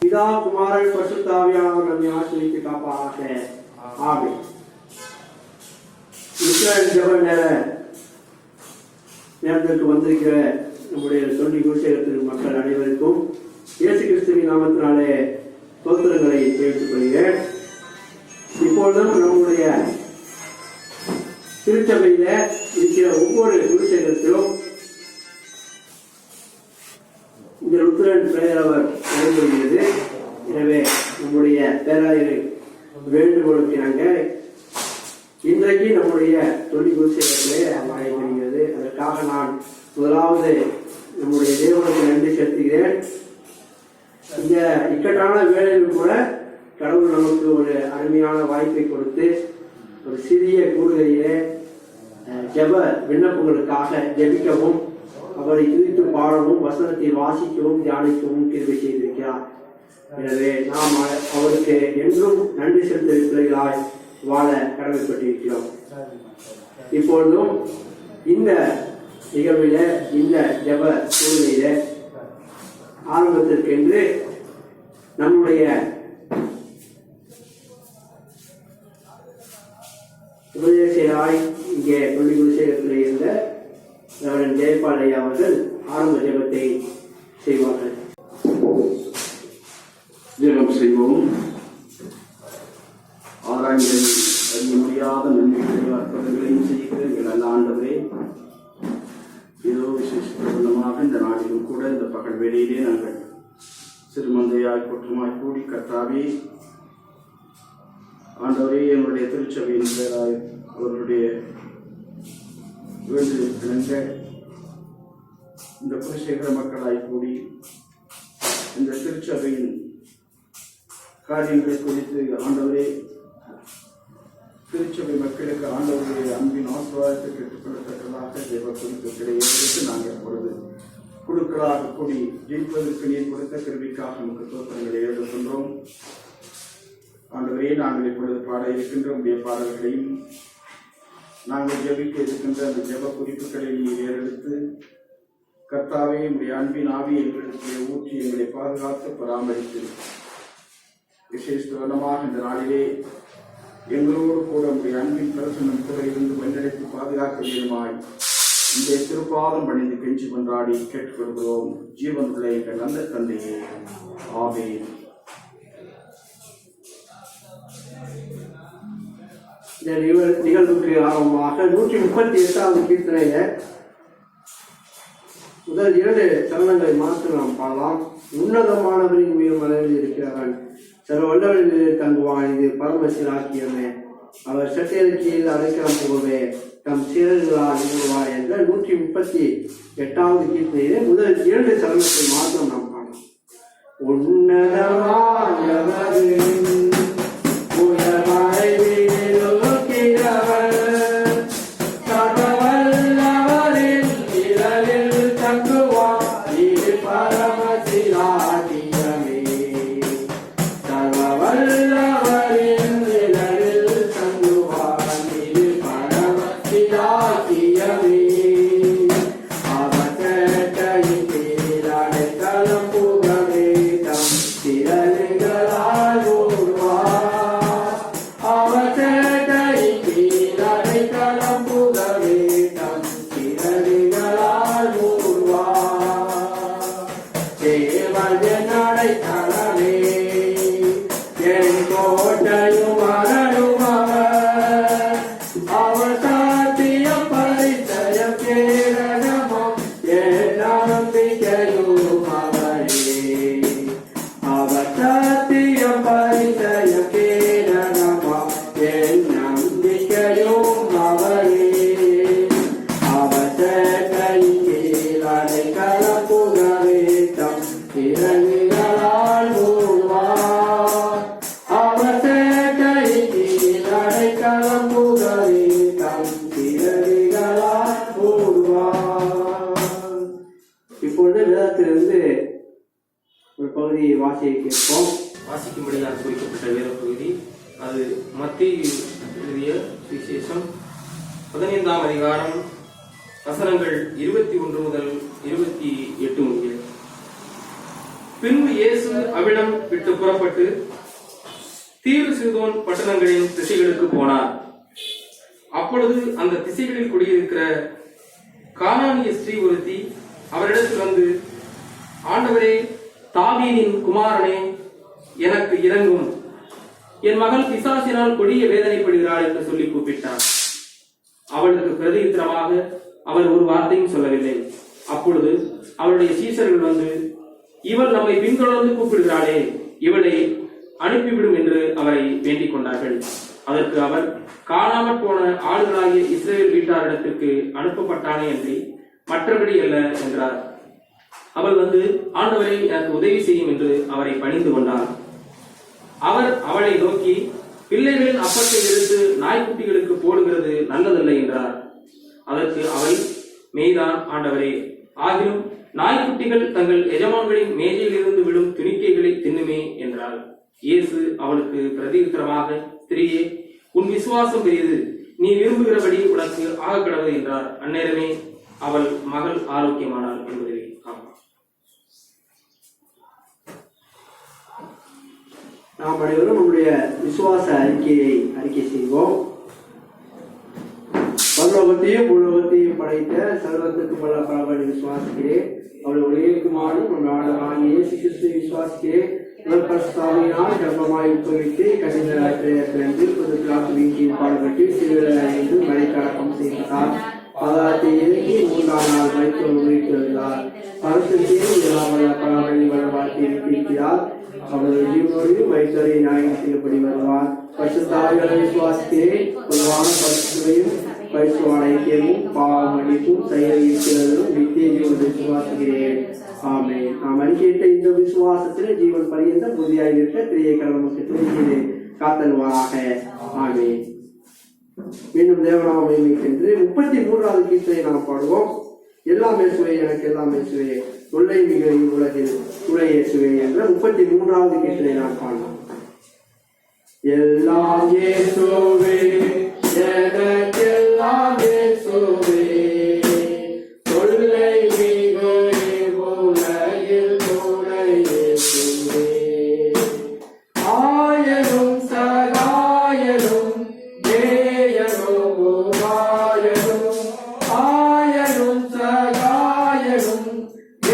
பிதா குமாரன் பரிசுத்த ஆவியானவர் நம்மை ஆசீர்வதித்து காப்பாராக. ஆமென். இஸ்ரவேல் ஜெப நேரத்திற்கு வந்திருக்கிற நம்முடைய தொண்டி குருசேகத்தின் மக்கள் அனைவருக்கும் இயேசு கிறிஸ்துவின் நாமத்தினாலே ஸ்தோத்திரங்களை தெரிவித்துக் கொள்கிறேன். இப்பொழுதும் நம்முடைய திருச்சபையில இருக்கிற ஒவ்வொரு குருசேகத்திலும் இந்த லுத்தரன் பெயர் அவர் நடைபெறுகிறது. எனவே நம்முடைய பேராயர் வேண்டுகோளுக்கு நாங்கள் இன்றைக்கு நம்முடைய தொழில் குருசேகத்திலே நடைபெறுகிறது. அதற்காக நான் முதலாவது நம்முடைய தேவனுக்கு நன்றி செலுத்துகிறேன். இந்த இக்கட்டான வேலையில் கூட கடவுள் நமக்கு ஒரு அருமையான வாய்ப்பை கொடுத்து ஒரு சிறிய கூடுகையிலே ஜெப விண்ணப்பங்களுக்காக ஜெபிக்கவும் அவரை குறித்து பாடவும் வசனத்தை வாசிக்கவும் தியானிக்கவும் கிருபை செய்திருக்கிறார். எனவே நாம் அவருக்கு என்றும் நன்றி செலுத்திருக்கிறாய் வாழ கடமைப்பட்டிருக்கிறோம். இப்பொழுதும் இந்த நிகழ்வில இந்த ஜெப சூழ்நிலையில ஆரம்பத்திற்கென்று நம்முடைய உபதேசராய் இங்கே தொழில் குருசேகத்தில் இருந்த ரெவரண்ட் ஜெயபால் ஐயா அவர்கள் ஆரம்ப ஜெபத்தை செய்வார்கள். ஜெபம் செய்வோம். ஆராய்ச்சியில் அறிய முடியாத நன்மைகளையும் அற்புதங்களையும் செய்கிற எங்கள் நல்ல ஆண்டவரே, ஏதோ விசேஷமாக இந்த நாளிலும் கூட இந்த பகல் வேளையிலே நாங்கள் சிறுமந்தையாய் குற்றமாய் கூடி கர்த்தாவே ஆண்டவரே, எங்களுடைய திருச்சபையின் பேராய் அவர்களுடைய வேண்டுதலுக்கு இந்த குருசேகர மக்களாய் கூடி இந்த திருச்சபையின் காரியங்களை குறித்து ஆண்டவரே, திருச்சபை மக்களுக்கு ஆண்டவருடைய அன்பின் ஆசீர்வாதத்தை பெற்றுக்கொள்ளத்தக்கதாக ஜெப குறிப்புகளை எடுத்து நாங்கள் எப்பொழுது குழுக்களாக கூடி ஜெயிப்பதற்கு நீர் கொடுத்த கிருபைக்காக நமக்கு தோற்றங்களை எழுதுகின்றோம். ஆண்டவரே, நாங்கள் இப்பொழுது பாட இருக்கின்ற உடைய பாடல்களையும் நாங்கள் ஜெபிக்க இருக்கின்ற அந்த ஜெப குறிப்புகளை நீர் ஏறெடுத்து கர்த்தாவே உடைய அன்பின் ஆவி எங்களுக்கு ஊற்றி எங்களை பாதுகாத்து பராமரித்து விசேஷமாக இந்த நாளிலே எங்களோடு கூட உடைய அன்பின் பிரசன்னம் கூட இருந்து வழிநடத்தி பாதுகாக்க வேண்டுமாய் இந்த திருப்பாதம் பணிந்து கெஞ்சி கொண்டாடி கேட்டுக்கொள்கிறோம். ஜீவனுள்ள எங்கள் நல்ல தந்தையே, ஆமென். இந்த நிகழ்வுக்கு ஆரம்பமாக 138வது கீர்த்தனையில முதல் 2 சரணங்களை மாற்ற நாம் பாடலாம். உன்னதமானவரின் மீது மனதில் இருக்கிறவன் சில வல்லவர்களில் தங்குவான், இது பரமசிலாக்கியமே, அவர் சட்டையறிக்கையில் அடைக்கலம் போகவே தம் சீரர்களால் நிறுவார் என்ற 138வது கீர்த்தனையிலே முதல் 2 சரணத்தை மாற்றம் நாம் காணலாம். உன்னதமானவரின் இப்பொழுது வேதத்திலிருந்து ஒரு பகுதியை வாசிக்க கேட்போம். வாசிக்கும்படியாக குறிக்கப்பட்ட வேத பகுதி அது மத்தேயு எழுதிய சுவிசேஷம் 15ஆம் அதிகாரம் வசனங்கள் 21 முதல் 28 முடிய. பின்பு இயேசு அவ்விடம் விட்டு புறப்பட்டு தீரு சீதோன் பட்டணங்களின் திசைகளுக்கு போனார். அப்பொழுது அந்த திசைகளில் குடியிருக்கிற கானானிய ஸ்ரீ ஒருத்தி அவரிடத்தில் வந்து, ஆண்டவரே, தாவீதின் குமாரனே, எனக்கு இரங்கும், என் மகள் பிசாசினால் கொடிய வேதனைப்படுகிறாள் என்று சொல்லி கூப்பிட்டார். அவளுக்கு பிரதியுத்தரமாக அவர் ஒரு வார்த்தையும் சொல்லவில்லை. அப்பொழுது அவருடைய சீசர்கள் வந்து, இவள் நம்மை பின்தொடர்ந்து கூப்பிடுகிறாளே, இவளை அனுப்பிவிடும் என்று அவரை வேண்டிக் கொண்டார்கள். அதற்கு அவர், காணாமற் போன ஆளுகளாகிய இஸ்ரேல் வீட்டாரிடத்திற்கு அனுப்பப்பட்டானே அன்றி மற்றபடி அல்ல என்றார். அவள் வந்து, ஆண்டவரை, எனக்கு உதவி செய்யும் என்று அவரை பணிந்து கொண்டார். அவர் அவளை நோக்கி, பிள்ளைகளின் அப்பத்தை எடுத்து நாய்க்குட்டிகளுக்கு போடுகிறது நல்லதல்ல என்றார். அதற்கு அவள், மெய்தான் ஆண்டவரே, ஆகிலும் நாய்க்குட்டிகள் தங்கள் எஜமான்களின் மேஜையிலிருந்து விடும் துணிக்கைகளை தின்னுமே என்றாள். இயேசு அவளுக்கு பிரதியுத்தரமாக, ஸ்திரீயே, உன் விசுவாசம் பெரியது, நீ விரும்புகிறபடி உனக்கு ஆகக்கடவது என்றார். அந்நேரமே அவள் மகள் ஆரோக்கியமானாள் என்பதை நாம் அனைவரும் நம்முடைய விசுவாச அறிக்கை செய்வோம். பரலோகத்தையும் பூலோகத்தையும் படைத்த சர்வத்துக்கு வல்ல பரவனை விசுவாசிக்கிறேன். அவருடைய ஒரேக்குமாரும் நம் ஆண்டவராகிய இயேசு கிறிஸ்துவை விசுவாசிக்கிறேன். பரிசுத்தாவியினால் கர்ப்பமாய் உட்பவித்து கடிந்து புதுப்பிலாத்துவின் கீழ் பாடுபட்டு சிறுவிழந்து மலைக்கடக்கம் செய்தார். பாதாளத்தை இறக்கி 3ஆம் நாள் மருத்துவம் உயிர்த்திருந்தார். பரிசுத்தையும் எல்லாம் வல்ல பரவனை வளவாழ்த்தி இருக்கிறார். அவரது ஜீவனோடு வைத்தரை நியாயம் செய்யப்படி வருவார். பரிசுத்தாவிகளை விசுவாசிக்கிறேன். பொதுவான பரிசுத்தையும் பரிசுவான ஐக்கியமும் பாவ மன்னிப்பும் செயல் இருக்கிறதும் நித்திய ஜீவனை விசுவாசிக்கிறேன். ஆமே. நாம் அறிக்கையிட்ட இந்த விசுவாசத்திலே ஜீவன் பரியந்த புதியாக இருக்க திரையை கடமைக்கு காத்தல்வாராக. ஆமே. மீண்டும் தேவநாம மகிமைக்கென்று 33வது கீர்த்தனை நாம் பாடுவோம். எல்லாம் இயேசுவே, எனக்கு எல்லாம் இயேசுவே, தொல்லை மிக உலகில் துணை இயேசுவே என்ற 33வது கீர்த்தனை நாம் பாடலாம். எல்லாம் இயேசுவே, எனக்கெல்லாம் இயேசுவே, தொல்லை மிக உலகில் துணை இயேசுவே, ஆயனும் சகாயனும் ஏயனும் உபாயனும், ஆயனும் சகாயனும்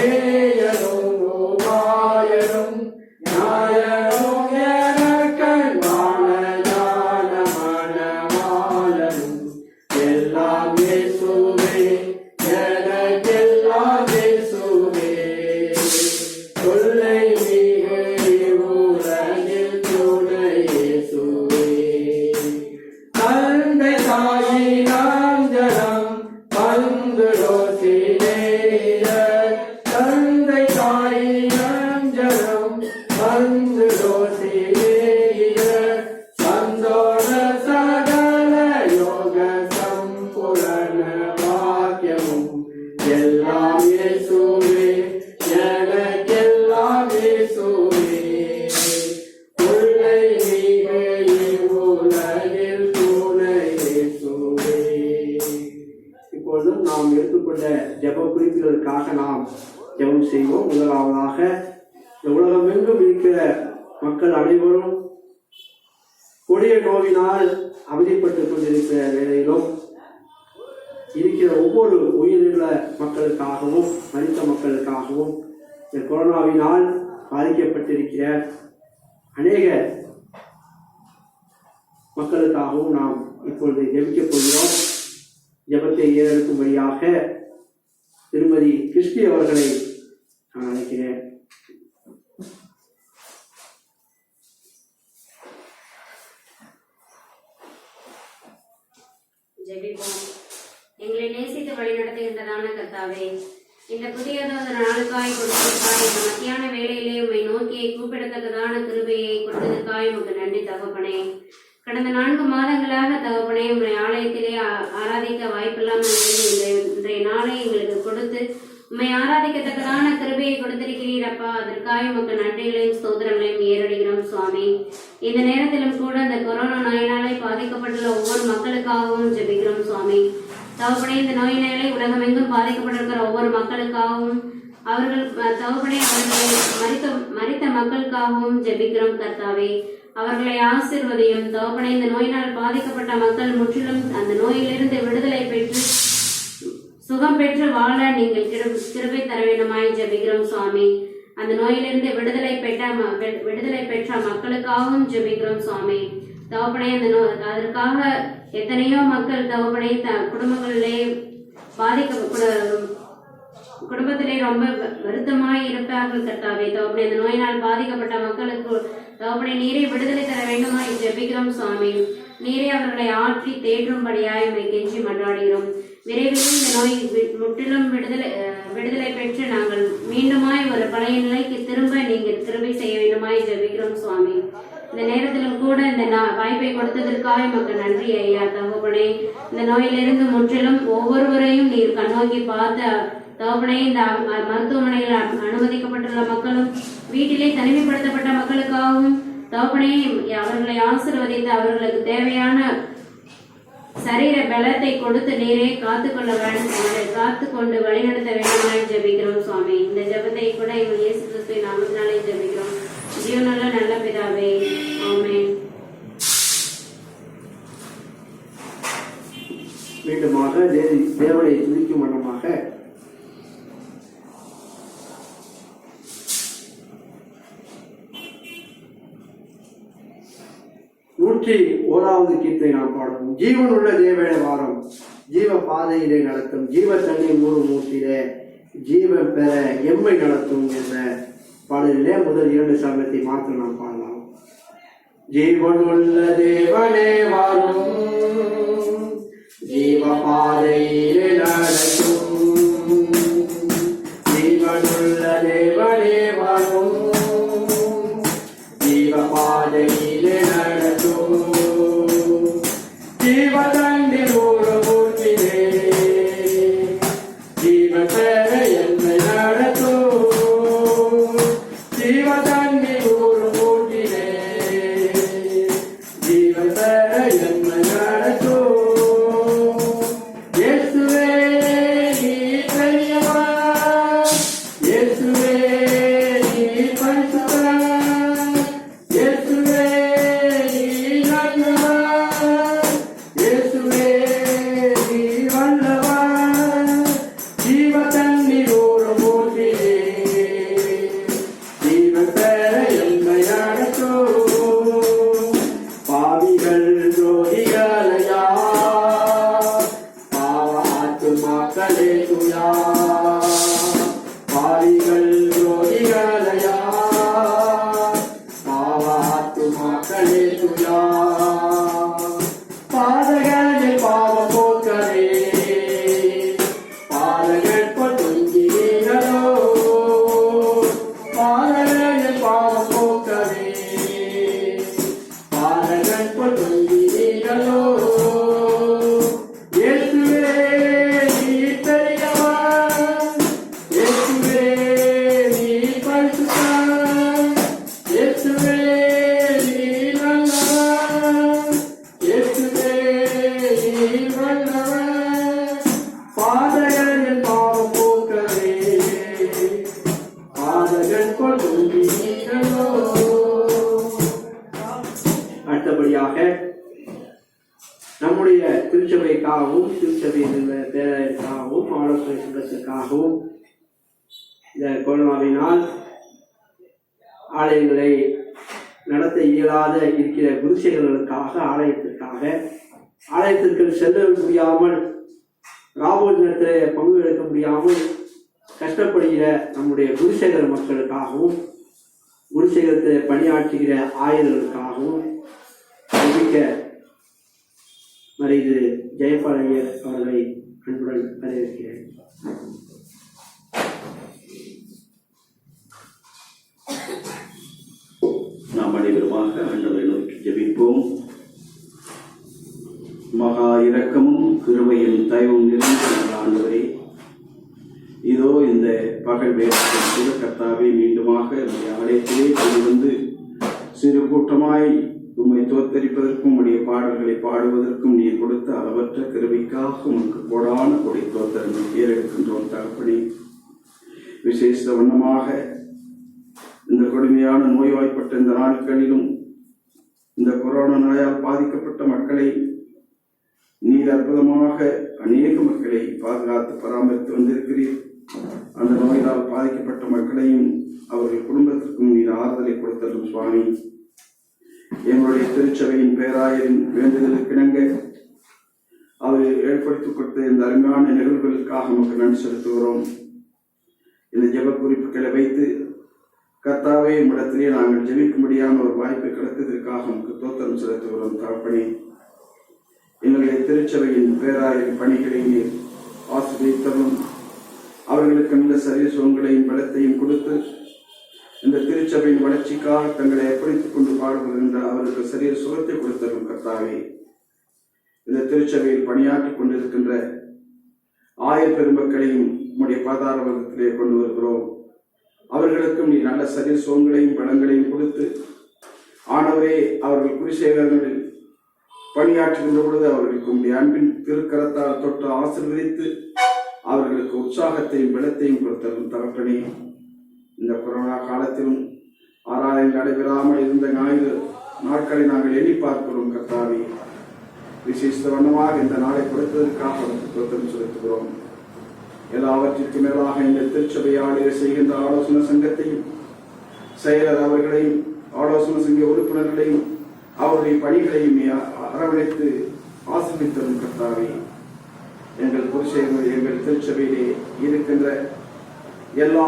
ஏயனும் உபாயனும், நாயனும் எனக்கண்ணான ஞானமனமாலனும், எல்லாம் இயேசுவே, எனக்கெல்லாம் இயேசுவே, தொல்லை மிக உலகில் துணை இயேசுவே, தந்தை தாயினாம் ஜனம் பந்துரோசிலேய, தந்தை தாயினாம் ஜனம் பந்துரோசிலேய, சந்தோஷ சகல யோக சம்பூரண வாக்கியமும், எல்லாம் இயேசுவே, எனக்கெல்லாம் இயேசுவே, தொல்லை மிக உலகில் துணை இயேசுவே. இப்பொழுதும் நாம் எடுத்துக்கொண்ட ஜெப குறிப்புகளுக்காக நாம் ஜெபம் செய்வோம். முதலாவதாக, இந்த உலகமெங்கும் இருக்கிற மக்கள் அனைவரும் கொடிய நோவினால் அவதிப்பட்டுக் கொண்டிருக்கிற வேளையிலும் இருக்கிற ஒவ்வொரு உயிருள்ள மக்களுக்காகவும் மனித மக்களுக்காகவும் இந்த கொரோனாவினால் பாதிக்கப்பட்டிருக்கிற அநேக மக்களுக்காகவும் நாம் இப்பொழுது ஜெபிக்கப் போகிறோம். ஜெபத்தை ஏறெடுக்கும்படியாக திருமதி கிறிஸ்டி அவர்களை நான் அழைக்கிறேன். ஜெபிப்போம். எங்களை நேசித்து வழிநடத்துகின்றதான கர்த்தாவே, இந்த புதியதொரு நாளுக்காய் கொடுத்ததற்காய், இந்த மத்தியான வேளையிலே உம்மை நோக்கி கூப்பிடத்தக்கதான கிருபையை கொடுத்ததற்காய் உமக்கு நன்றி தகப்பனே. கடந்த 4 மாதங்களாக தகப்பனே உம்மை ஆலயத்திலே ஆராதிக்க வாய்ப்பில்லாமல் இன்றைய நாளை எங்களுக்கு கொடுத்து உம்மை ஆராதிக்கத்தக்கதான கிருபையை கொடுத்திருக்கிறீர் அப்பா. அதற்காக உமக்கு நன்றிகளையும் ஸ்தோத்திரங்களையும் ஏறடுகிறோம் சுவாமி. இந்த நேரத்திலும் கூட இந்த கொரோனா நோயினாலே பாதிக்கப்பட்டுள்ள ஒவ்வொரு மக்களுக்காகவும் ஜெபிக்கிறோம் சுவாமி. தகப்பனே, இந்த நோயினாலே உலகமெங்கும் பாதிக்கப்பட்டிருக்கிற ஒவ்வொரு மக்களுக்காகவும் தகப்பனே அவர்களை மரித்த மக்களுக்காகவும் ஜெபிக்கிறோம் கர்த்தாவே. அவர்களை ஆசீர்வதியும் தகப்பனே. இந்த நோயினால் பாதிக்கப்பட்ட மக்கள் முற்றிலும் அந்த நோயிலிருந்து விடுதலை பெற்று சுகம் பெற்று வாழ நீங்கள் கிருபை தர வேண்டுமாய் ஜெபிக்கிறோம் சுவாமி. அந்த நோயிலிருந்து விடுதலை பெற்ற மக்களுக்காகவும் ஜெபிக்கிறோம் சுவாமி. தகப்பனே அதற்காக எத்தனையோ மக்கள் தகப்பனே குடும்பங்களிலே குடும்பத்திலே ரொம்ப வருத்தமாய் இருப்பார்கள் கர்த்தாவே. தகப்பனே இந்த நோயினால் பாதிக்கப்பட்ட மக்களுக்கு தகப்பனே நீரே விடுதலை தர வேண்டுமாய் ஜெபிக்கிறோம் சுவாமி. நீரே அவர்களை ஆற்றி தேற்றும்படியாய் கெஞ்சி மன்றாடுகிறோம். விரைவில் இந்த நோய் முற்றிலும் விடுதலை பெற்று நாங்கள் மீண்டுமாய் ஒரு பழைய நிலைக்கு திரும்ப நீங்கள் கிருபை செய்ய வேண்டுமாய் ஜெபிக்கிறோம் சுவாமி. இந்த நேரத்திலும் கூட இந்த வாய்ப்பை கொடுத்ததற்காக மக்கள் நன்றி ஐயா தகப்பனே. இந்த நோயிலிருந்து முற்றிலும் ஒவ்வொருவரையும் நீர் கண்ணோக்கி பார்த்த தகப்பனே. இந்த மருத்துவமனையில் அனுமதிக்கப்பட்டுள்ள மக்களும் வீட்டிலே தனிமைப்படுத்தப்பட்ட மக்களுக்காகவும் தகப்பனே அவர்களை ஆசீர்வதித்து அவர்களுக்கு தேவையான சரீர பலத்தை கொடுத்து நீரே காத்துக்கொண்டு வழிநடத்த வேண்டுமாய் ஜெபிக்கிறோம் சுவாமி. இந்த ஜெபத்தை கூட எங்கள் இயேசு கிறிஸ்துவின் நாமத்தினாலே ஜெபிக்கிறோம். ஜீவனுள்ள நல்ல பிதாவே, ஆமென். மீண்டுமாக தேவனை துதிக்கும் வண்ணமாக நூற்றி ஓராவது கீர்த்தனை நாம் பாடுவோம். ஜீவனுள்ள தேவனை வாரம் ஜீவ பாதையிலே நடத்தும் ஜீவ தண்ணீர் மூடும் மூட்டிலே ஜீவன் பெற எம்மை நடத்தும் என்ற பாடலிலே முதல் 2 சரணத்தை மாத்திரம் நாம் பாடலாம். ஜீவனுள்ள தேவனே வாரும் ஜீவ பாதையிலே நடத்தும் ஜீவனுள்ள தேவனே வாரும் ஜீவ பாதையிலே நடத்தும் ஜீவ தண்ணீர் மூடும் மூட்டிலே ஜீவன் பெற எம்மை நடத்தும் ஜீவ தண்ணீர் மூடும் மூட்டிலே ஜீவன் பெற எம்மை நடத்தும். இயேசுவே நீ பெரியவர், இயேசுவே நீ பரிசுத்தர், இயேசுவே நீ நல்லவர், இயேசுவே நீ வல்லவர், ஜீவ தண்ணீர் மூடும் மூட்டிலே ஜீவன் பெற எம்மை நடத்தும். பாவிகள் துரோகிகளையா பாவ ஆத்துமாக்களே துயா, பாவிகள் துரோகிகளையா பாவ ஆத்துமாக்களே துயா, பாதகர்கள் பாவ போக்கரே பாதகர் பொதுங்கிறீர்களோ, பாதகர்கள் பாவ போக்கரே பாதகர் பொதுங்கிறீர்களோ. இயேசுவே நீ பெரியவர், இயேசுவே நீ பரிசுத்தர், இயேசுவே நீ நல்லவர், இயேசுவே நீ வல்லவர், பாதகர்கள் பாவம் போக்கவே பாதகர் கொடுங்கீர்களோ. அடுத்தபடியாக நம்முடைய திருச்சபைக்காகவும் திருச்சபையில் பேரவைக்காகவும் ஆலோசனை சங்கத்திற்காகவும் இந்த கொரோனாவினால் ஆலயங்களை நடத்த இயலாத இருக்கிற குருசேகர்களுக்காக ஆலயத்திற்கு செல்ல முடியாமல் ராவோல் நேரத்தில் பங்கு எடுக்க முடியாமல் கஷ்டப்படுகிற நம்முடைய குருசேகர மக்களுக்காகவும் குருசேகரத்தில் பணியாற்றுகிற ஆயர்களுக்காகவும் ஜெபிக்க மறைந்து ஜெயபாலையர் அவர்களை அன்புடன் வரவேற்கிறேன். நாம் அனைவருமாக ஆண்டவரை நோக்கி ஜெபிப்போம். மகா இரக்கமும் கிருபையும் தயவும் நிறைந்த ஆண்டவரே, இதோ இந்த பகல் வேளையில் கூட கர்த்தாவே மீண்டுமாக நம்முடைய ஆலயத்திலே வந்து சிறு கூட்டமாய் உம்மை தோத்தரிப்பதற்கும் உம்முடைய பாடல்களை பாடுவதற்கும் நீர் கொடுத்த அளவற்ற கிருபைக்காக உமக்கு கோடான கொடை தோத்தரங்களை ஏறெடுக்கின்றோம் தகப்பனே. விசேஷ வண்ணமாக இந்த கொடுமையான நோய்வாய்ப்பட்ட இந்த நாட்களிலும் இந்த கொரோனா நோயால் பாதிக்கப்பட்ட மக்களை நீர் அற்புதமாக அநேக மக்களை பாதுகாத்து பராமரித்து வந்திருக்கிறீர். அந்த நோயினால் பாதிக்கப்பட்ட மக்களையும் அவர்கள் குடும்பத்திற்கும் நீர் ஆறுதலை கொடுத்தரும் சுவாமி. எங்களுடைய திருச்சபையின் பேராயரின் வேண்டுதலுக்கிணங்க அவர் ஏற்படுத்திக் கொடுத்த இந்த அருமையான நிகழ்வுகளுக்காக நமக்கு நன்றி செலுத்துகிறோம். இந்த ஜெப குறிப்புகளை வைத்து கர்த்தாவே இடத்திலே நாங்கள் ஜெபிக்கும்படியான ஒரு வாய்ப்பை கிடைத்ததற்காக நமக்கு தோத்திரம் செலுத்துகிறோம். தகப்பனே, எங்களுடைய திருச்சபையின் பேராயரின் பணிகளை ஆசிரியத்தரும் அவர்களுக்கு நல்ல சரீர சுகங்களையும் பலத்தையும் கொடுத்து இந்த திருச்சபையின் வளர்ச்சிக்காக தங்களை அர்ப்பணித்துக் கொண்டு பாடுபடுகின்ற அவருக்கு சரீர சுகத்தை கொடுத்தரும். கர்த்தாவே, இந்த திருச்சபையில் பணியாற்றிக் கொண்டிருக்கின்ற ஆயர் பெருமக்களையும் உம்முடைய பாதார வர்க்கத்திலே கொண்டு வருகிறோம். அவர்களுக்கும் நீ நல்ல சரீர சுகங்களையும் பலங்களையும் கொடுத்து ஆனவரே அவர்கள் குருசேகரங்களில் பணியாற்றுகின்ற பொழுது அவர்களுக்கு உம்முடைய அன்பின் திருக்கரத்தால் தொட்டு ஆசீர்வதித்து அவர்களுக்கு உற்சாகத்தையும் பலத்தையும் கொடுத்தரும். தகப்பனே, இந்த கொரோனா காலத்திலும் ஆராதனை நடைபெறாமல் இருந்த ஞாயிறு நாட்களை நாங்கள் எண்ணி பார்க்கிறோம். கர்த்தாவே, விசேஷ வண்ணமாக இந்த நாளை கொடுத்ததற்காக நமக்கு தோத்திரம் செலுத்துகிறோம். எல்லாவற்றிற்கு மேலாக இந்த திருச்சபை ஆளுநர் செய்கின்ற ஆலோசனை சங்கத்தையும் செயலர் அவர்களையும் ஆலோசனை சங்க உறுப்பினர்களையும் அவருடைய பணிகளையும் அரவணைத்து ஆசிர்வதித்தரும். கர்த்தாவே, எங்கள் புருஷர்கள் எங்கள் திருச்சபையிலே இருக்கின்ற எல்லா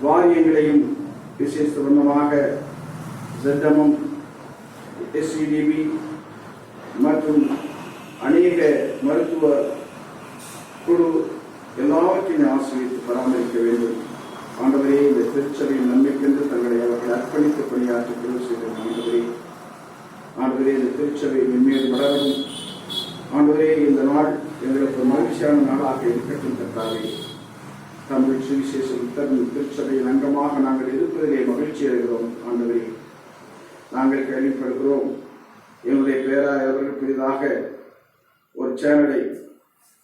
வாரியங்களையும் விசேஷ வண்ணமாக ZMM, SCDB மற்றும் அநேக மருத்துவ குழு எல்லாவற்றையும் ஆசிரியத்து பராமரிக்க வேண்டும். ஆண்டவரே, இந்த திருச்சபையின் நன்மைக்கென்று தங்களை அவர்கள் அர்ப்பணித்து பணியாற்றி குழு செய்தோம். ஆண்டவரே, இந்த திருச்சபை மென்மேல் வளரவும் ஆண்டவரே, இந்த நாள் எங்களுக்கு மகிழ்ச்சியான நாளாக இருக்கட்டும். கர்த்தாவே, தமிழ் சுவிசேஷ உத்தரவு திருச்சபையின் அங்கமாக நாங்கள் இருப்பதிலே மகிழ்ச்சி அடைகிறோம். ஆண்டவரே, நாங்கள் கேள்விப்படுகிறோம் எங்களுடைய பேராயர்கள் புதிதாக ஒரு சேனலை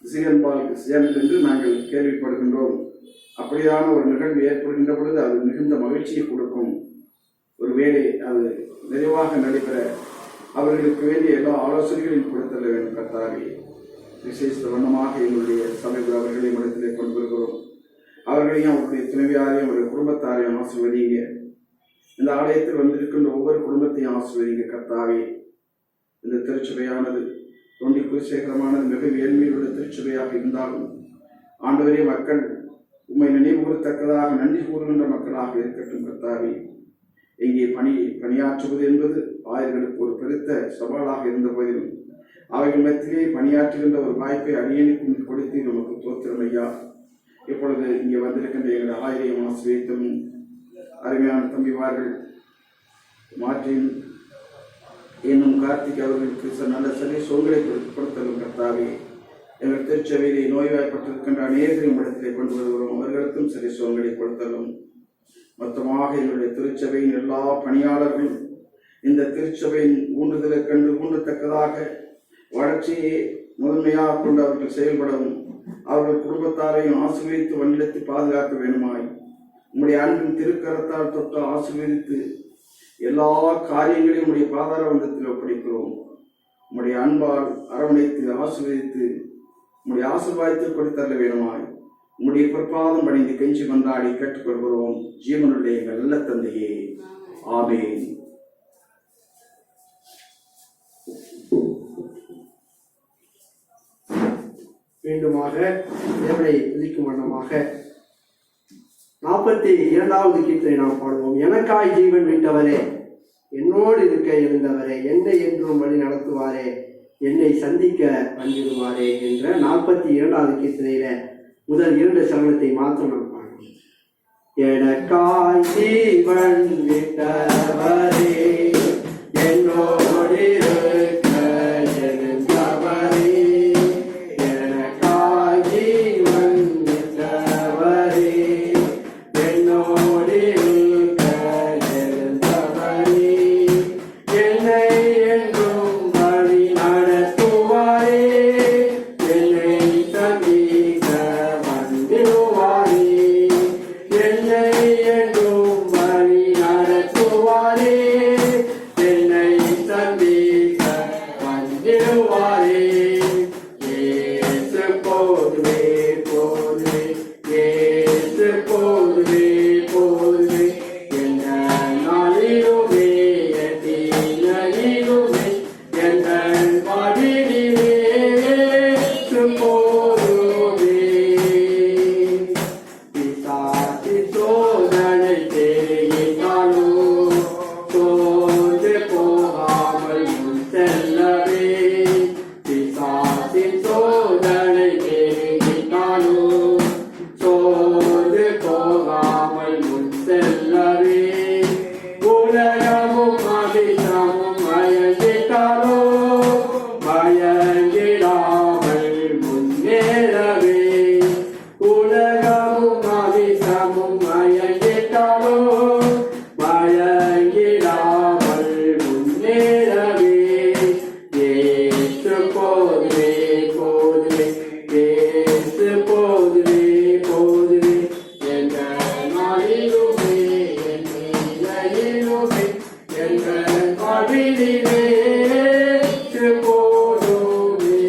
சிகன்பால் சேனல் என்று நாங்கள் கேள்விப்படுகின்றோம். அப்படியான ஒரு நிகழ்வு ஏற்படுகின்ற பொழுது அது மிகுந்த மகிழ்ச்சியை கொடுக்கும். ஒரு வேளை அது நிறைவாக நடைபெற அவர்களுக்கு வேண்டிய எல்லா ஆலோசனைகளையும் கொடுத்தல வேண்டும். கர்த்தாவே, விசேஷ வண்ணமாக எங்களுடைய சபைகள் அவர்களை இடத்திலே கொண்டு வருகிறோம். அவர்களையும் அவருடைய துணைவியாரையும் அவருடைய குடும்பத்தாரையும் ஆசீர்வதிங்க. இந்த ஆலயத்தில் வந்திருக்கின்ற ஒவ்வொரு குடும்பத்தையும் ஆசீர்வதிங்க. கர்த்தாவே, இந்த திருச்சபையானது தொண்டி குருசேகரமானது மிக ஏழ்மையுள்ள திருச்சபையாக இருந்தாலும் ஆண்டவரே, மக்கள் உம்மை நினைவு கூறத்தக்கதாக நன்றி கூறுகின்ற மக்களாக இருக்கட்டும். கர்த்தாவே, இங்கே பணியாற்றுவது என்பது ஆயர்களுக்கு ஒரு பெருத்த சவாலாக இருந்த போதிலும் அவைகள் மத்தியிலே பணியாற்றுகின்ற ஒரு வாய்ப்பை அடியனுக்கு கொடுத்து நமக்கு தோத்திரம் ஐயா. இப்பொழுது இங்கே வந்திருக்கின்ற எங்கள் ஆயிரம் ஆசிரியத்தும் அருமையான தம்பிவார்கள் மாற்றின் என்னும் கார்த்திக் அவர்களுக்கு நல்ல சரி சோங்களை கொடுத்தலும். கர்த்தாவே, எங்கள் திருச்சபையிலே நோய்வாய்ப்பட்டிருக்கின்ற அநேகரையும் இடத்திலே கொண்டு வருகிறோம். அவர்களுக்கும் சரி சோங்களை கொடுத்தலும். மொத்தமாக எங்களுடைய திருச்சபையின் எல்லா பணியாளர்களும் இந்த திருச்சபையின் ஊன்றுதலை கண்டு ஊன்றத்தக்கதாக வளர்ச்சியை முதன்மையாக கொண்டு அவர்கள் செயல்படவும் அவர்கள் குடும்பத்தாரையும் ஆசீர்வதித்து வழிநடத்தி பாதுகாக்க வேண்டுமாய் உம்முடைய அன்பின் திருக்கரத்தால் தொட்டு ஆசீர்வதித்து எல்லா காரியங்களையும் உம்முடைய பாதார வந்தத்தில் ஒப்படைக்கிறோம். உம்முடைய அன்பால் அரவணைத்து ஆசீர்வதித்து உம்முடைய ஆசீர்வாதத்தை கொடுத்தள்ள வேண்டுமாய் உம்முடைய பொற்பாதம் பணிந்து கெஞ்சி கொண்டாடி கேட்டுக்கொள்கிறோம். ஜீவனுடைய எங்கள் நல்ல தந்தையே, ஆமென். மீண்டுமாக தேவனை துதிக்கும் வண்ணமாக 42வது கீர்த்தனை நாம் பாடுவோம். எனக்காய் ஜீவன் விட்டவரே, என்னோடு இருக்க இருந்தவரே, என்னை என்றும் வழி நடத்துவாரே, என்னை சந்திக்க வந்திடுவாரே என்ற 42வது கீர்த்தனையில முதல் 2 சரணத்தை மாத்திரம் நாம் பாடுவோம். எனக்காய் ஜீவன் விட்டவரே, என்னோடு இருக்க இருந்தவரே, எனக்காய் ஜீவன் விட்டவரே, என்னோடு இருக்க இருந்தவரே, என்னை என்றும் வழி நடத்துவாரே, என்னை சந்திக்க வந்திடுவாரே வந்திடுவாரே, என்னை சந்திக்க வந்திடுவாரே. இயேசு போதுமே போதுமே, இயேசு போதுமே போதுமே, என்ன நாளிலுமே என் தீமையிலுமே என் வாழ்வினிலே இயேசு போதுமே. பிசாசின் சோதனை தேடினாலும் சோர்ந்து போகாமல் முன் செல்லவே, பிசாசின் சோதனை தேடினாலும் சோர்ந்து போகாமல் முன் செல்லவே, உலகமும் அபிஷமும் மயங்கிட்டாலோ மயங்கிடாமல் முன்னேறவே, உலகமும் அபிஷமும் மயங்கிட்டாலோ மயங்கிடாமல் முன்னேறவே. இயேசு போதுமே போதுமே, இயேசு போதுமே போதுமே, என்ற நாளிலுமே என் நிலையிலுமே என்ற வாழ்வினிலே இயேசு போதுமே.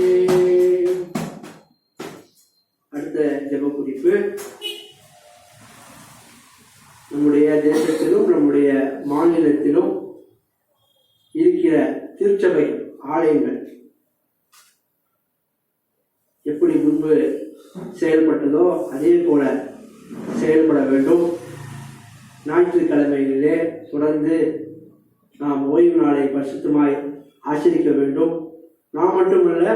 அடுத்த ஜெப குறிப்பு, நம்முடைய தேசத்திலும் நம்முடைய மாநிலத்திலும் இருக்கிற திருச்சபை ஆலயங்கள் எப்படி முன்பு செயல்பட்டதோ அதே போல செயல்பட வேண்டும். ஞாயிற்றுக்கிழமைகளிலே தொடர்ந்து நாம் ஓய்வு நாளை பரிசுத்தமாய் ஆச்சரிக்க வேண்டும். நாம் மட்டுமல்ல,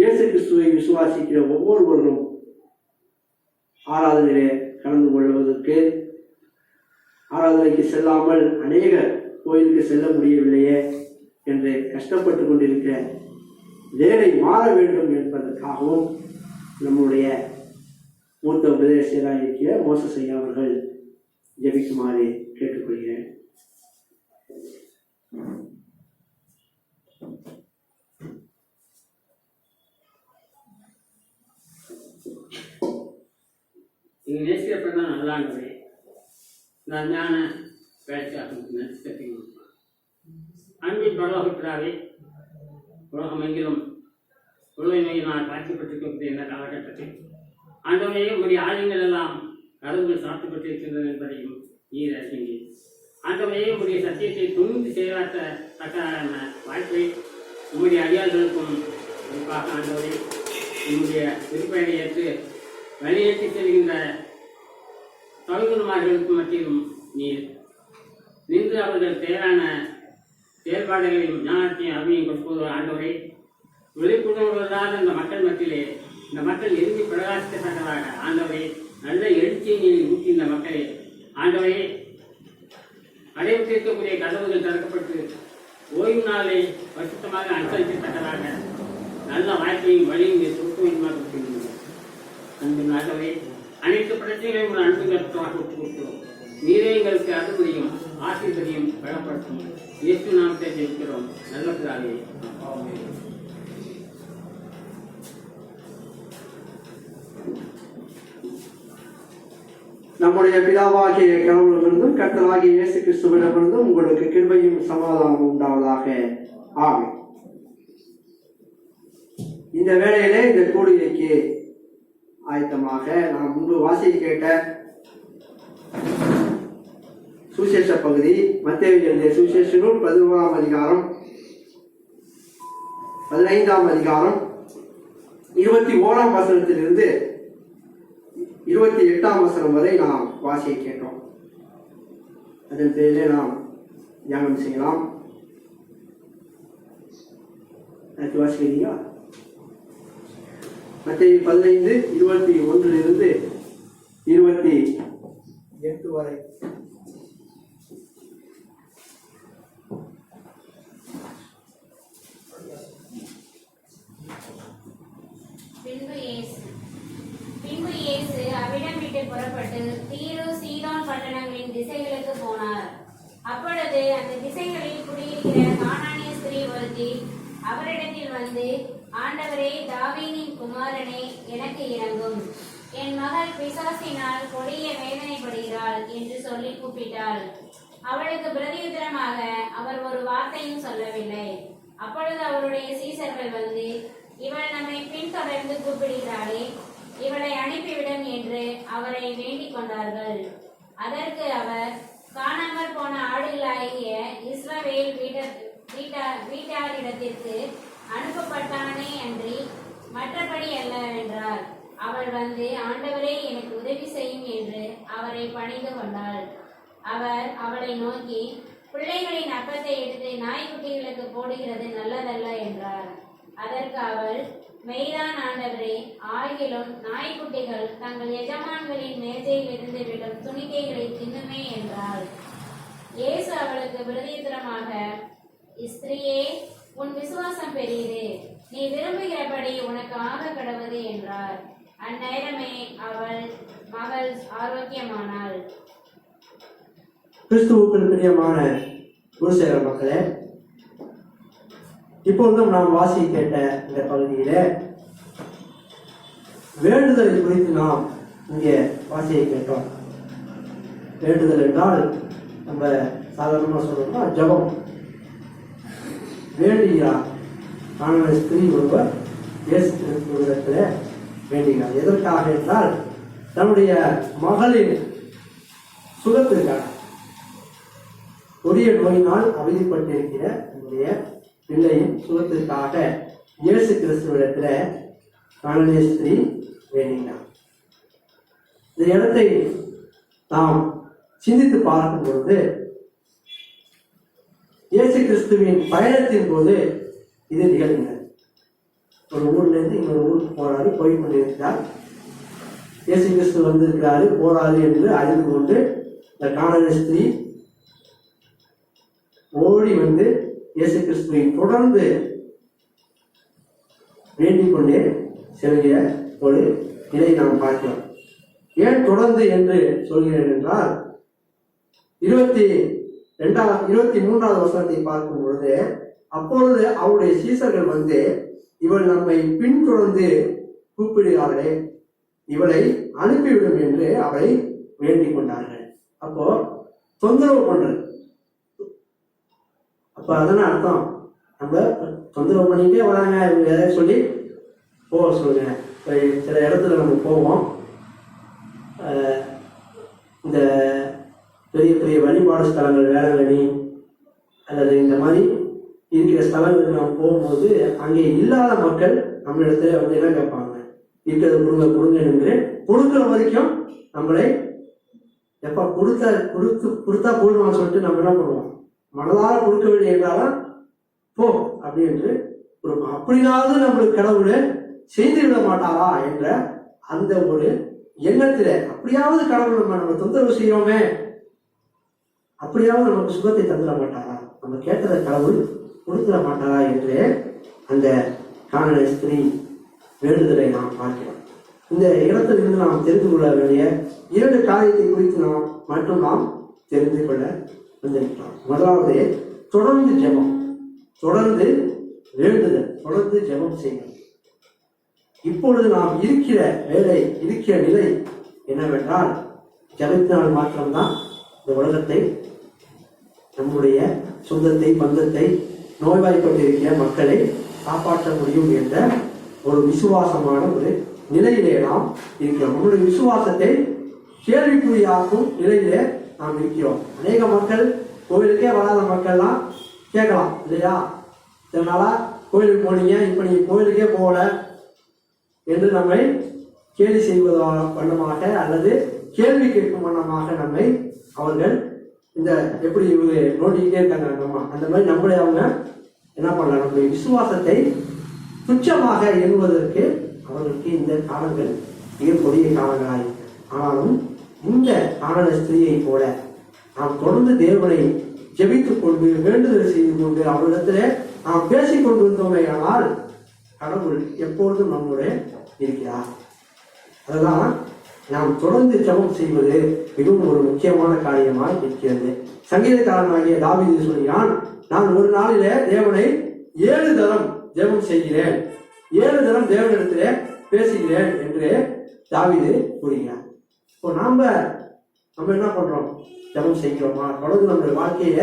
இயேசு கிறிஸ்துவை விசுவாசிக்கிற ஒவ்வொருவரும் ஆராதனையிலே கலந்து கொள்வதற்கு, ஆராதனைக்கு செல்லாமல் அநேக கோயிலுக்கு செல்ல முடியவில்லையே என்று கஷ்டப்பட்டு கொண்டிருக்கிற வேலை மாற வேண்டும் என்பதற்காகவும் நம்முடைய மூத்த உபதேசராக இருக்கிற மோசஸ் ஐயா அவர்கள் ஜெபிக்குமாறு கேட்டுக்கொள்கிறேன். நீங்கள் நேசிக்கப்பட்ட நல்லாண்டவரே, நான் ஞான பேச்சாகும் நட்சத்திரம் அன்பின் பரலோகப்பிதாவே, உலகமெங்கிலும் உலக நோயினால் காட்சிப்பட்டிருக்கக்கூடிய இந்த காலகட்டத்தில் ஆண்டவரே, உங்களுடைய ஆலயங்கள் எல்லாம் கதவுகள் சாப்பிட்டுப்பட்டிருக்கின்றது என்பதையும் நீர் அறிந்தீர். ஆண்டவரே, உங்களுடைய சத்தியத்தை துணிந்து செயலாற்ற தக்கதான வாய்ப்பை உங்களுடைய அடியார்களுக்கும் குறிப்பாக ஆண்டவரே, உங்களுடைய விருப்பத்தை ஏற்று வழியேற்றி செல்கின்ற தொழில்நுட்பர்களுக்கு மத்தியிலும் நீர் நின்று அவர்கள் தேவையான செயல்பாடுகளையும் ஞானத்தையும் அறிவையும் கொடுப்பது ஆண்டவரை, விழிப்புணர்வு இல்லாத இந்த மக்கள் மத்தியிலே இந்த மக்கள் எழுதி பிரகாசிக்கத்தக்கதாக ஆண்டவரை, நல்ல எழுச்சியை நீர் ஊட்டி இந்த மக்களை ஆண்டவரை அடைவித்திருக்கக்கூடிய கதவுகள் திறக்கப்பட்டு ஓய்வு நாளை பரிசுத்தமாக அனுசரிக்கத்தக்கதாக நல்ல வாய்ப்பையும் வழியும் நீர் சுருக்கமாக கொடுக்கின்றனர். அன்பு ஆண்டவரே, அனைத்து பிரச்சனைகளையும் உங்கள் அன்பு கருத்தாக ஒப்புக் கொடுக்கிறோம். நீரே எங்களுக்கு அருள்புரியும் ஆசீர்வதியும் பலப்படுத்தும். இயேசு நாமத்தை ஜெபிக்கிறோம் நல்ல பிதாவே. நம்முடைய பிதாவாகிய கடவுளிடமிருந்தும் கர்த்தராகிய இயேசு கிறிஸ்துவிடமிருந்தும் உங்களுக்கு கிருபையும் சமாதானமும் உண்டாவதாக. ஆமென். இந்த வேளையிலே இந்த கூடுகைக்கு ஆயத்தமாக நாம் முன்பு வாசிக்க கேட்ட சுவிசேஷ பகுதி மத்தேயு எழுதிய சுவிசேஷ நூல் 11ஆம் அதிகாரம் 15ஆம் அதிகாரம் 21ஆம் வசனத்திலிருந்து 28ஆம் வசனம் வரை நாம் வாசிக்க கேட்டோம். அதன் பேரிலே நாம் தியானம் செய்யலாம். அதுக்கு வாசிக்கிறீங்களா? மத்தேயு 15:21 28 வரை. பின்பு இயேசு அவ்விடம் விட்டு புறப்பட்டு தீரு சீதோன் பட்டணங்களின் திசைகளுக்கு போனார். அப்பொழுது அந்த திசைகளில் குடியிருக்கிற கானானிய ஸ்திரீ ஒருத்தி அவரிடத்தில் வந்து, ஆண்டவரே, தாவீதின் குமாரனே, எனக்கு இரங்கும், என் மகள் பிசாசினால் கொடிய வேதனைப்படுகிறாள் என்று சொல்லி கூப்பிட்டாள். அவளுக்கு பிரதியுத்தரமாக அவர் ஒரு வார்த்தையும் சொல்லவில்லை. அப்பொழுது அவருடைய சீசர்கள் வந்து, இவள் நம்மை பின்தொடர்ந்து கூப்பிடுகிறாளே, இவளை அனுப்பிவிடும் என்று அவரை வேண்டிக் கொண்டார்கள். அதற்கு அவர், காணாமற் போன ஆடுகளாகிய இஸ்ரவேல் வீட்டாரிடத்திற்கு அனுப்பப்பட்டானே அன்றி மற்றபடி அல்ல என்றார். அவள் வந்து, ஆண்டவரே, எனக்கு உதவி செய்யும் என்று அவரை பணிந்து கொண்டாள். அவர் அவளை நோக்கி, பிள்ளைகளின் அப்பத்தை எடுத்து நாய்க்குட்டிகளுக்கு போடுகிறது நல்லதல்ல என்றார். அதற்கு அவள், மெய்தான் ஆண்டவரே, ஆகிலும் நாய்க்குட்டிகள் தங்கள் எஜமான்களின் மேஜையில் இருந்து விடும் துணிக்கைகளை தின்னுமே என்றாள். இயேசு அவளுக்கு பிரதியுத்தரமாக, ஸ்திரீயே, உன் விசுவாசம் பெரியது, நீ விரும்புகிறபடி உனக்கு ஆக கடவுது என்றார். அந்நேரமே அவள் மகள் ஆரோக்கியமானாள். கிறிஸ்துவுக்குள் பிரியமான குருசேகர மக்களே, இப்பொழுதும் நாம் வாசி கேட்ட இந்த பகுதியில வேண்டுதலை குறித்து நாம் இங்கே வாசியை கேட்டோம். வேண்டுதல் என்றால் நம்ம சாதாரணமாக சொல்லணும்னா ஜபம். வேண்டுகிறார் ஆனால் ஸ்திரீ ஒருவர் இயேசு கிறிஸ்துவிடத்துல வேண்டுகிறார். எதற்காக என்றால் தன்னுடைய மகளின் சுகத்திற்காக. கொடிய நோயினால் அவதிப்பட்டிருக்கிற நம்முடைய பிள்ளையின் சுகத்திற்காக இயேசு கிறிஸ்துவிடத்துல கானானிய ஸ்திரீ வேண்டினார். இந்த இடத்தை நாம் சிந்தித்து பார்க்கும் பொழுது இயேசு கிறிஸ்துவின் பயணத்தின் போது இது நிகழ்கிறது. ஒரு ஊர்ல இருந்து இன்னொரு ஊருக்கு போறாரு, போய் கொண்டிருக்கிறார். இயேசு கிறிஸ்து வந்திருக்கிறாரு, போறாரு என்று அறிந்து கொண்டு இந்த கானானிய ஸ்திரீ ஓடி வந்து இயேசு கிறிஸ்துவை தொடர்ந்து வேண்டிக் கொண்டே செல்கிற ஒரு நிலை நாம் பார்க்கிறோம். ஏன் தொடர்ந்து என்று சொல்கிறேன் என்றால் 23வது வசனத்தை பார்க்கும் பொழுது, அப்பொழுது அவருடைய சீசர்கள் வந்து, இவள் நம்மை பின்தொடர்ந்து கூப்பிடுகிறார்களே, இவளை அனுப்பிவிடும் என்று அவரை வேண்டிக் கொண்டார்கள். அப்போ தொந்தரவு பண்றது. அப்ப அதனால அர்த்தம், நம்ம தொந்தரவு பண்ணிட்டே வராங்க, இவங்க எதாவது சொல்லி போக சொல்லுங்க. சில இடத்துல நம்ம போவோம், இந்த பெரிய பெரிய வழிபாடு ஸ்தலங்கள், வேளாங்கண்ணி அல்லது இந்த மாதிரி இருக்கிற ஸ்தலங்களுக்கு நம்ம போகும்போது அங்கே இல்லாத மக்கள் நம்ம இடத்துல வந்து என்ன கேட்பாங்க, இருக்கிறத கொடுங்க என்று கொடுக்குற வரைக்கும் நம்மளை எப்ப கொடுத்தா போடுவான்னு சொல்லிட்டு நம்ம என்ன பண்ணுவோம், மனதார கொடுக்கவில்லை என்றாலும் போ அப்படி என்று கொடுப்போம். அப்படினாவது நம்மளுக்கு கடவுளை செய்து விட மாட்டாரா என்ற அந்த ஒரு எண்ணத்தில, அப்படியாவது கடவுள் நம்ம தொந்தரவு செய்யறோமே, அப்படியாவது நமக்கு சுகத்தை தந்துட மாட்டாரா, நம்ம கேட்டதை கடவுள் கொடுத்துட மாட்டாரா என்று அந்த கானானிய ஸ்திரீ வேண்டுதலை நாம் பார்க்கிறோம். இந்த இடத்திலிருந்து நாம் தெரிந்து கொள்ள வேண்டிய 2 காரியத்தை குறித்து நாம் தெரிந்து கொள்ள வந்திருக்கிறோம். முதலாவது, தொடர்ந்து ஜெபம், தொடர்ந்து வேண்டுதல், தொடர்ந்து ஜெபம் செய்யணும். இப்பொழுது நாம் இருக்கிற வேலை, இருக்கிற நிலை என்னவென்றால், ஜெபத்தினால் மாத்திரம்தான் இந்த உலகத்தை, நம்முடைய சொந்தத்தை, பந்தத்தை, நோய்வாய்ப்பட்டிருக்கிற மக்களை காப்பாற்ற முடியும் என்ற ஒரு விசுவாசமான ஒரு நிலையிலே நாம் இருக்கிறோம். நம்முடைய விசுவாசத்தை கேள்விக்குறியாக்கும் நிலையிலே நாம் இருக்கிறோம். அநேக மக்கள், கோவிலுக்கே வராத மக்கள்லாம் கேட்கலாம் இல்லையா, இதனால கோவிலுக்கு போனீங்க, இப்ப நீங்க கோவிலுக்கே போகல என்று நம்மை கேலி செய்வது வண்ணமாக அல்லது கேள்வி கேட்கும் வண்ணமாக நம்மை அவர்கள் இந்த எப்படி இவங்க நோண்டிக்கிட்டே இருக்காங்க, அந்த மாதிரி நம்மளை அவங்க என்ன பண்ணலாம், நம்முடைய விசுவாசத்தை துச்சமாக எண்ணுவதற்கு அவர்களுக்கு இந்த காலங்கள் மிக கொடிய காலங்களாய். ஆனாலும் இந்த கானானிய ஸ்திரீயை போல நாம் தொடர்ந்து தேவனை ஜெபித்துக் கொண்டு வேண்டுதல் செய்து கொண்டு அவரிடத்துல நாம் பேசிக் கொண்டு வந்தோமே, ஆனால் கடவுள் எப்பொழுதும் நம்முடைய இருக்கிறார். அதெல்லாம் நாம் தொடர்ந்து ஜெபம் செய்வது மிகவும் ஒரு முக்கியமான காரியமாய் இருக்கிறது. சங்கீதக்காரனாகிய தாவீது சொல்கிறான், நான் ஒரு நாளில தேவனை 7 தரம் ஜெபம் செய்கிறேன், 7 தரம் தேவனிடத்திலே பேசுகிறேன் என்று தாவீது கூறுகிறார். இப்போ நாம நம்ம என்ன பண்றோம்? ஜெபம் செய்கிறோமா? தொடர்ந்து நம்முடைய வாழ்க்கையில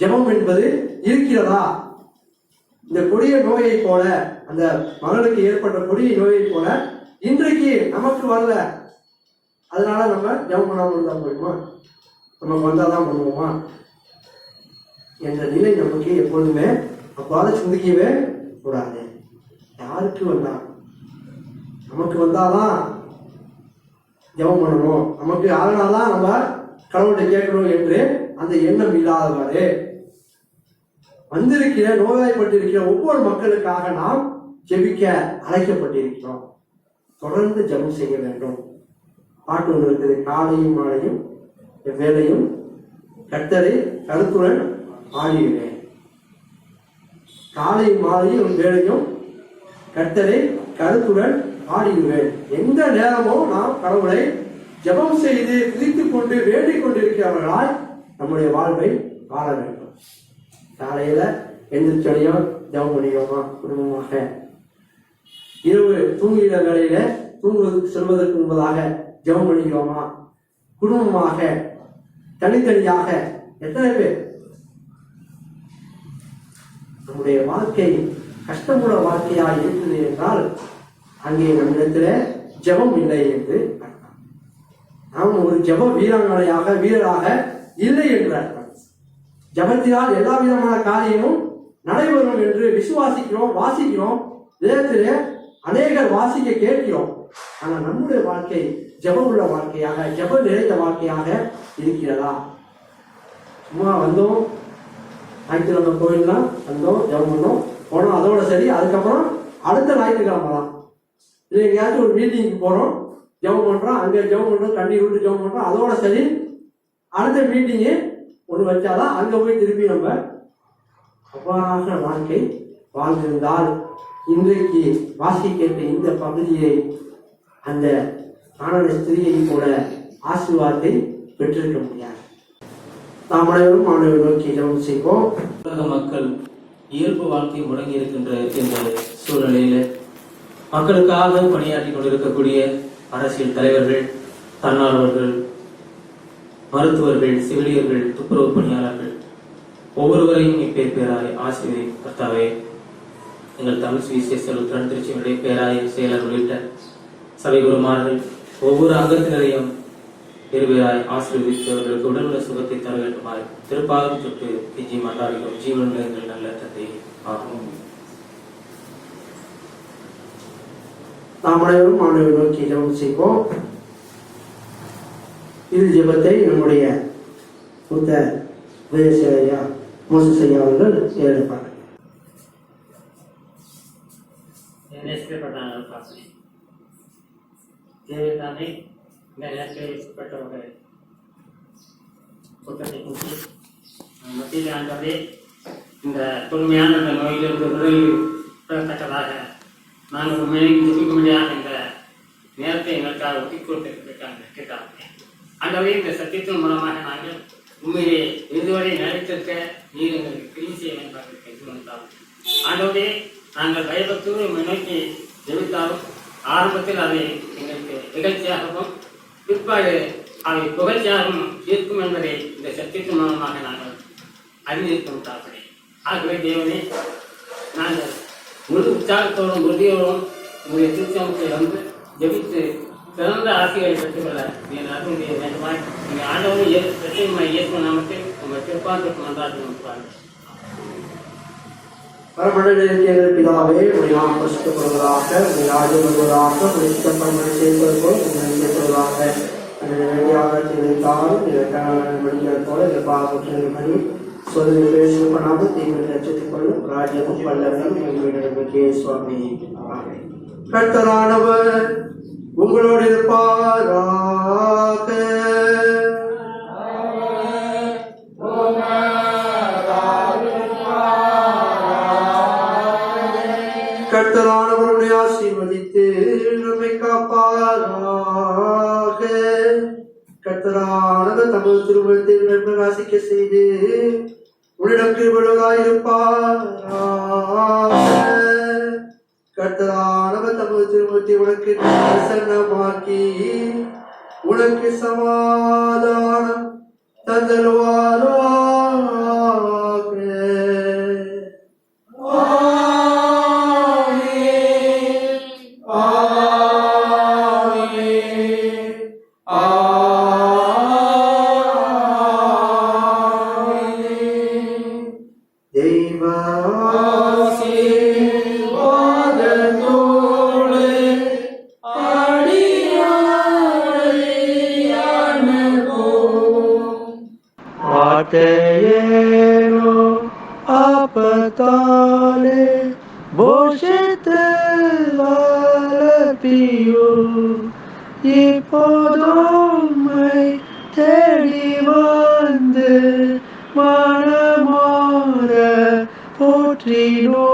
ஜெபம் என்பது இருக்கிறதா? இந்த கொடிய நோயை போல, அந்த மகளுக்கு ஏற்பட்ட கொடிய நோயை போல இன்றைக்கு நமக்கு வரல, அதனால நம்ம ஜெபம் பண்ணாமல் இருந்தா போயிடுமா? நமக்கு வந்தாதான் பண்ணுவோமா என்ற நிலை நமக்கு எப்பொழுதுமே அவ்வாறு சிந்திக்கவே கூடாது. யாருக்கு வந்தா? நமக்கு வந்தாதான் ஜெபம் பண்ணணும், நமக்கு ஆகினாதான் நம்ம கடவுள்கிட்ட கேட்கணும் என்று அந்த எண்ணம் இல்லாதவாறு வந்திருக்கிற நோய்வாய்ப்பட்டிருக்கிற ஒவ்வொரு மக்களுக்காக நாம் ஜெபிக்க அழைக்கப்பட்டிருக்கிறோம். தொடர்ந்து ஜெபம் செய்ய வேண்டும். பாட்டு ஒன்று இருக்குது, காலையும் மாலையும் எவ்வேளையும் கர்த்தரை கருத்துடன் ஆடியுவேன். காலையும் மாலையும் வேளையும் கர்த்தரை கருத்துடன் ஆடியுவேன். எந்த நேரமும் நாம் கடவுளை ஜெபம் செய்து துதித்துக் கொண்டு வேண்டிக் கொண்டிருக்கிறவர்களால் நம்முடைய வாழ்வை வாழ வேண்டும். காலையில எந்திரிச்சோடையும் ஜெபம் பண்ணிக்கோமா குடும்பமாக. இரவு தூங்குகிற வேளையில தூங்குவதற்கு செல்வதற்கு முன்பதாக ஜெபம் பண்ணிக்கிறோமா குடும்பமாக, தனித்தனியாக? எத்தனை பேர்? நம்முடைய வாழ்க்கை கஷ்டமுள்ள வாழ்க்கையாக இருக்குது என்றால் அங்கே நம்மிடத்துல ஜெபம் இல்லை என்று அர்த்தம். நாம் ஒரு ஜெப வீரராக இல்லை என்று அர்த்தம். ஜெபத்தினால் எல்லா விதமான காரியமும் நடைபெறும் என்று விசுவாசிக்கிறோம், வாசிக்கிறோம், வேதத்திலே அநேகர் வாசிக்க கேட்கிறோம். ஆனால் நம்முடைய வாழ்க்கை ஜெபம் உள்ள வாழ்க்கையாக, ஜெப நிறைந்த வாழ்க்கையாக இருக்கிறதா? சும்மா வந்தோம், ஞாயிற்றுக்கிழமை கோயில்லாம் வந்தோம், ஜெபம் பண்ணோம், போனோம், அதோட சரி. அதுக்கப்புறம் அடுத்த ஞாயிற்றுக்கிழமை தான் இல்லை எங்கேயாச்சும் ஒரு மீட்டிங்க்கு போறோம், ஜெபம் பண்றோம், அங்கே ஜெபம் பண்றோம், கண்ணீர் விட்டு ஜெபம் பண்றோம், அதோட சரி. அடுத்த மீட்டிங்கு ஒன்று வச்சாதான் அங்க போய் திருப்பி நம்ம அவ்வாறாக வாழ்க்கை வாழ்ந்திருந்தால் இன்றைக்கு வாசிக்கின்ற இந்த பகுதியை அந்த காணான ஸ்திரியை போல ஆசீர்வாதத்தை பெற்றிருக்க முடியாது. நாம் அனைவரும் ஆண்டவரை நோக்கி ஜெபம் செய்வோம். உலக மக்கள் இயல்பு வாழ்க்கை முடங்கி இருக்கின்ற இந்த சூழ்நிலையில மக்களுக்காக பணியாற்றி கொண்டிருக்கக்கூடிய அரசியல் தலைவர்கள், தன்னார்வர்கள், மருத்துவர்கள், செவிலியர்கள், துப்புரவு பணியாளர்கள் ஒவ்வொருவரையும் இப்பேர் பேராய் ஆசிரியர் கர்த்தாவே, எங்கள் தமிழ் சுவிசேஷ லுத்தரன் திருச்சியினுடைய பேராய செயலர் உள்ளிட்ட சபை குருமார்கள் ஒவ்வொரு அங்கத்தினரையும் பெருவேராய் ஆசீர்வதித்து அவர்களுக்கு உடல்நல சுகத்தை தர வேண்டுமாய் திருப்பாதம் தொட்டு கெஞ்சி மன்றாடுகிறோம். ஜீவனுள்ள எங்கள் நல்ல தந்தை ஆகும். நாம் அனைவரும் ஆண்டவரை நோக்கி ஜெபம் செய்வோம். இது ஜெபத்தை நம்முடைய மூத்த உதயசேலையா மோசையா அவர்கள் ஏற்பட்டார்கள். தேவைத்தானே இந்த நேரத்தில் பெற்றவர்கள் கூட்டத்தை கூட்டி மத்தியில் ஆண்டவரே, இந்த கொடுமையான இந்த நோயிலிருந்து விரைவு பெறத்தக்கதாக நாங்கள் உண்மையிலேயே துடிக்க முடியாத இந்த நேரத்தை எங்களுக்காக ஒட்டி கொடுத்திருக்கிறாங்க கேட்டாங்க. ஆண்டவரே, இந்த சத்தியத்தின் மூலமாக நாங்கள் உண்மையிலே இதுவரை நிலைத்திருக்க நீர் எங்களுக்கு கிருமி செய்ய வேண்டும். ஆண்டவரே, நாங்கள் பயபக்தோடு உண்மை நோக்கி ஜெபித்தாலும் ஆரம்பத்தில் அதை எங்களுக்கு நிகழ்ச்சியாகவும் பிற்பாடு அவை புகழ்ச்சியாகவும் இருக்கும் என்பதை இந்த சத்தியத்தின் மூலமாக நாங்கள் அறிந்திருக்கிறோம் தாப்பதே. ஆகவே தேவனே, நாங்கள் முழு உற்சாகத்தோடும் உறுதியோடும் உங்களுடைய திருச்சமத்தை வந்து ஜெபித்து சிறந்த ஆசைகளை பெற்றுக்கொள்ள நீங்கள் அருளுடைய வேண்டுமாய் நீங்கள் ஆண்டவரும் பிரச்சனை இயேசு நாமத்தில் உங்கள் திருப்பாத்திற்கு மன்றாடுகிறோம். பரமண்டலத்தில் பிதாவே, நாம் பரிசுத்தப்படுவதாக, ராஜ்யம் வருவதாக, பரிசுத்தப்பட செய்வது போல் நினைக்கப்படுவதாக. வேண்டியாக தெரிவித்தாலும் மனிதர் போல எதிர்பார்ப்பு சோதனை பேசும் பண்ணாமல் தீமை லட்சத்துக் கொள்ளும் ராஜ்யமும் வல்லவரும் எங்களுடைய சுவாமி. கர்த்தரானவர் உங்களோடு இருப்பாராக. கர்த்தரானவருடைய ஆசீர்வதித்து நம்மை காப்பாராக. கர்த்தரானவர் தமது திருமணத்தில் நன்மராசிக்க செய்து உன்னிடம் கிருபையுள்ளவராயிருப்பாராக. கர்த்தரானவர் தமது திருமணத்தை உனக்கு பிரசன்னமாக்கி உனக்கு சமாதானம் தந்தருவாராக. தெய்வ ஆசீர்வாதத்தோடு வார்த்தையேனோ அப்பத்தாலே போஷித்து வளர்ப்பியோ, இப்போதும்மை தேடி வந்து மனமாற போற்றினோ.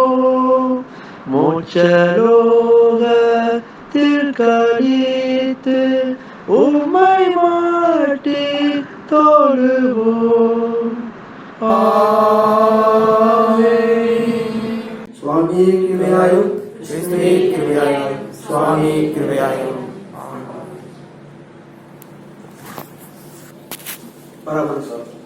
மோட்சலோகத்தில் கழித்து உம்மை மாட்டி தொழுவோம். स्वामी कृपयायो, क्रिस्ते कृपयायो, स्वामी कृपयायो. बराबर सर.